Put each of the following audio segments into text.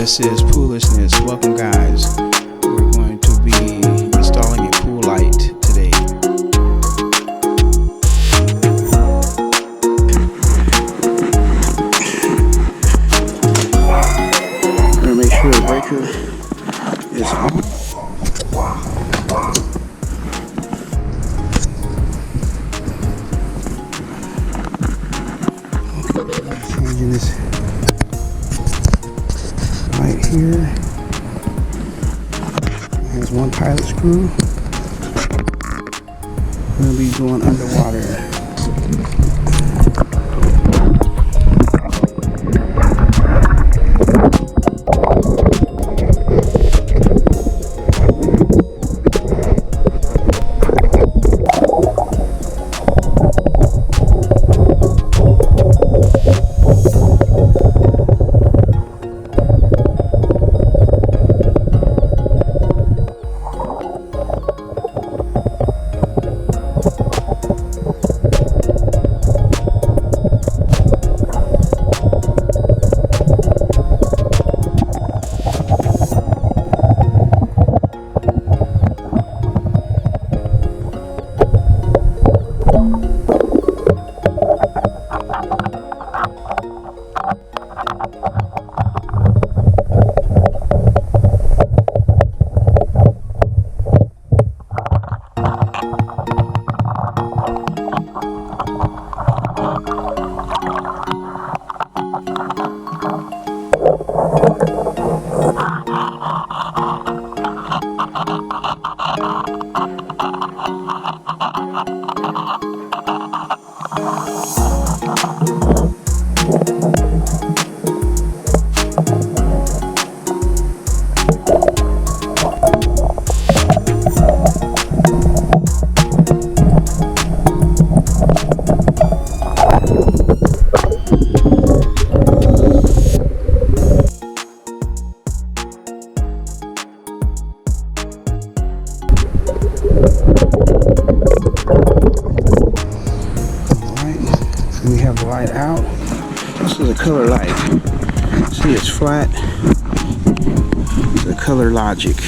This is Poolishness. Welcome, guys. We're going to be installing a pool light today. I'm going to make sure the breaker is on. Changing this light here. It has one pilot screw. We'll be going underwater. We have the light out. This is a color light. See, it's flat. It's a color logic.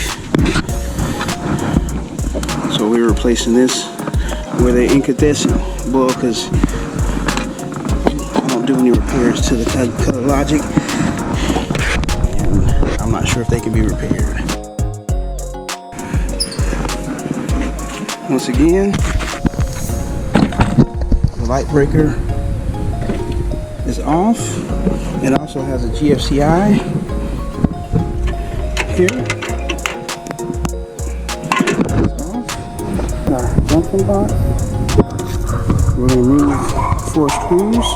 So we're replacing this with an incandescent bulb because I don't do any repairs to the color logic, and I'm not sure if they can be repaired. Once again, the light breaker is off. It also has a GFCI here. It's off. Our junction box. We're going to remove 4 screws.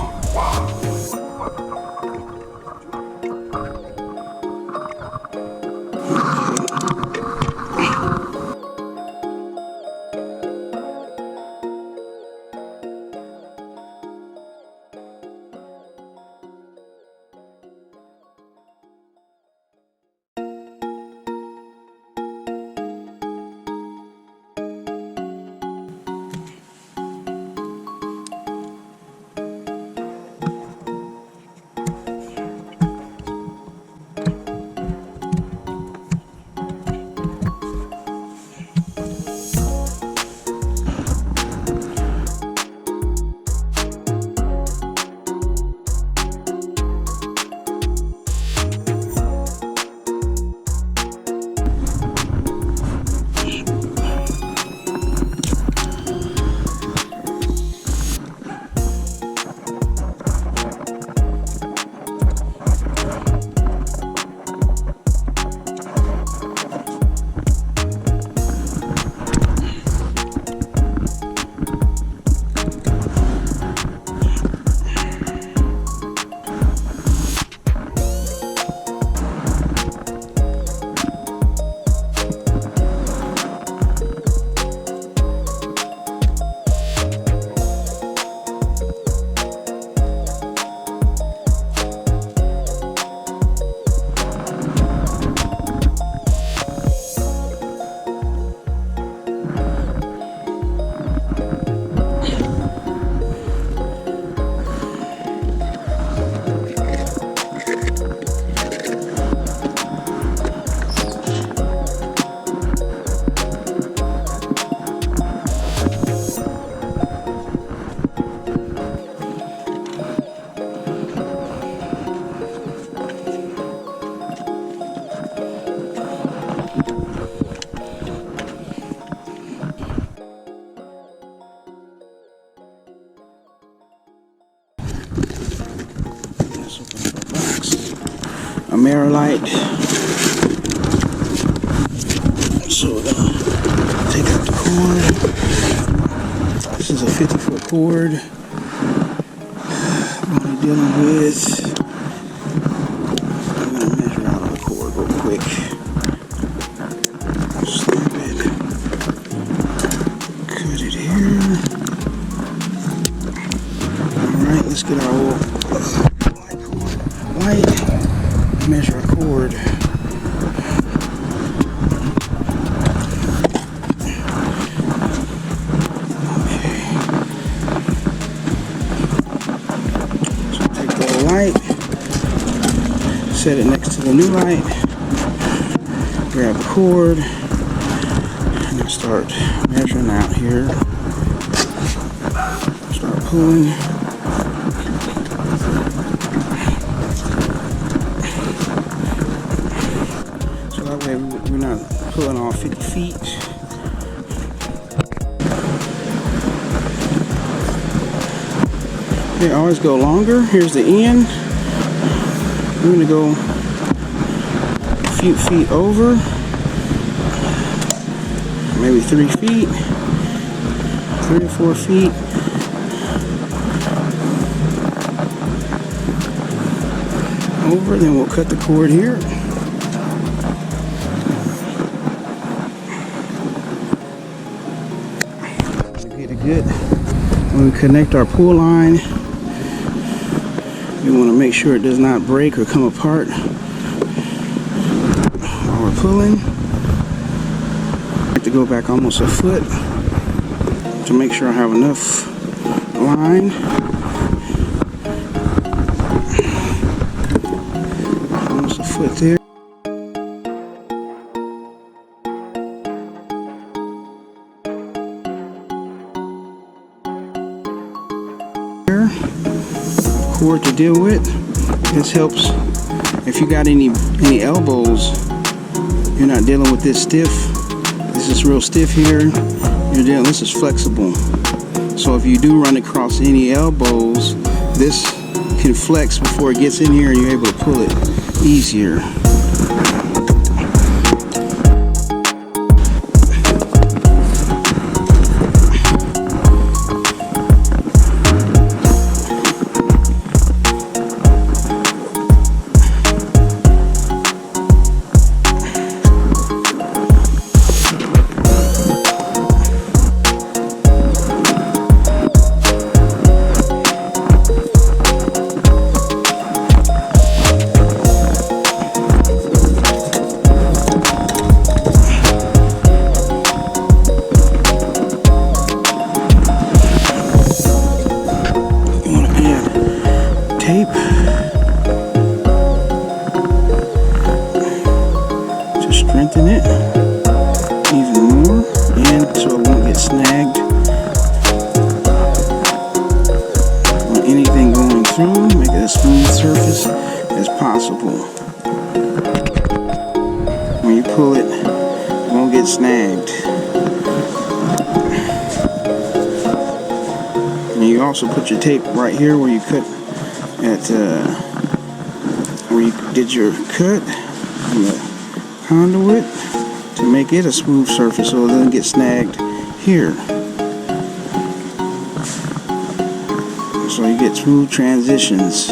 Amerlite. So we're gonna take out the cord. This is a 50-foot cord. I'm only dealing with. I'm gonna measure out the cord real quick. Snap it. Cut it here. Alright, let's get our old light. Measure a cord. Okay. So take the old light, set it next to the new light, grab the cord, and I'll start measuring out here. Start pulling. We're not pulling all 50 feet. Okay, always go longer. Here's the end. We're going to go a few feet over. Maybe 3 feet. 3 or 4 feet. Over, then we'll cut the cord here. Good. When we connect our pull line, we want to make sure it does not break or come apart while we're pulling. I have to go back almost a foot to make sure I have enough line. Almost a foot there. Cord to deal with. This helps if you got any elbows. You're not dealing with this stiff. This is real stiff here. You're dealing. This is flexible. So if you do run across any elbows, this can flex before it gets in here, and you're able to pull it easier. Tape to strengthen it even more, and so it won't get snagged on anything going through. Make it a smooth surface as possible. When you pull it, it won't get snagged. And you also put your tape right here where you cut at where you did your cut on the conduit to make it a smooth surface so it doesn't get snagged here. So you get smooth transitions.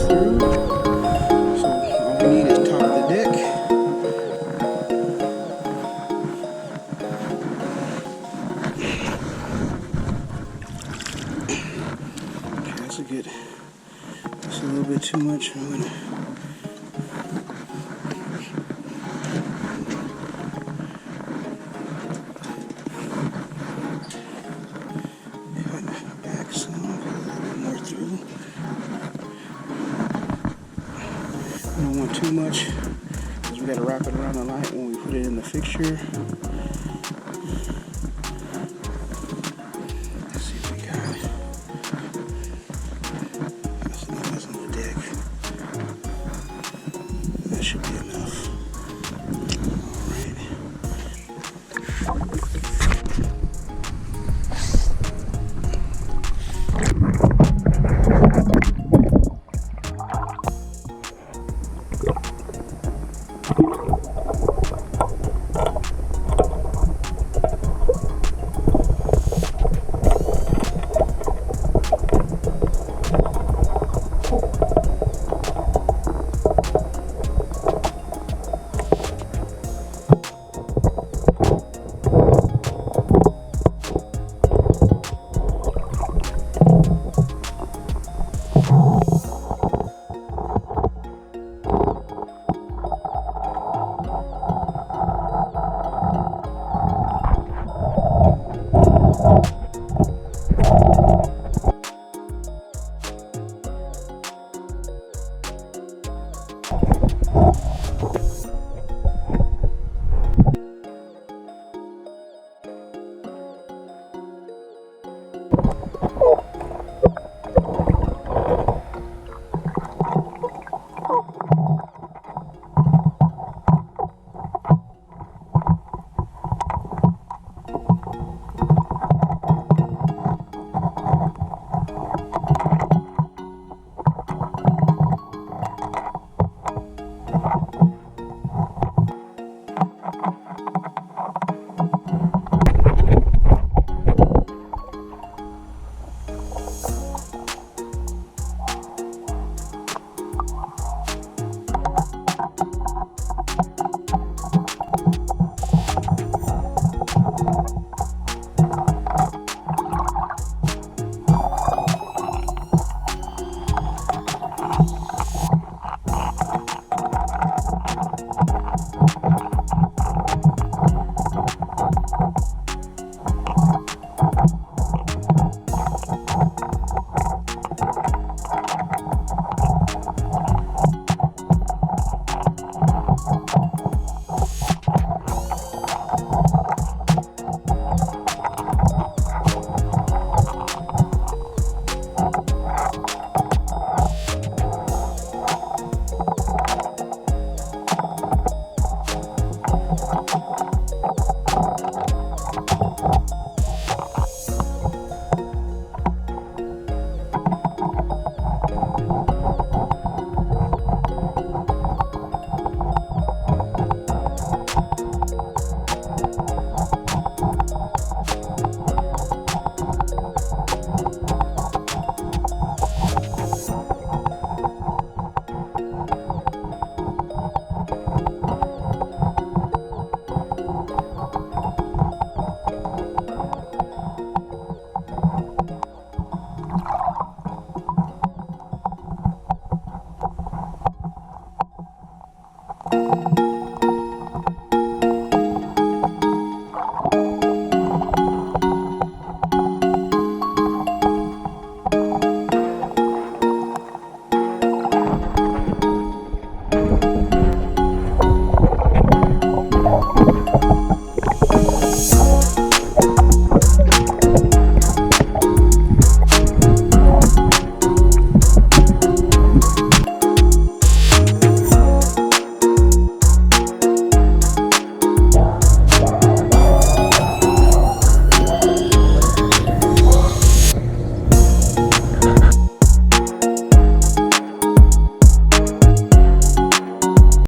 through. So all we need is top of the deck. Okay, that's a good. That's a little bit too much. I'm gonna. Back some, put a little bit more through. We don't want too much because we got to wrap it around the light when we put it in the fixture. Let's see what we got. That's on the deck. That should be enough.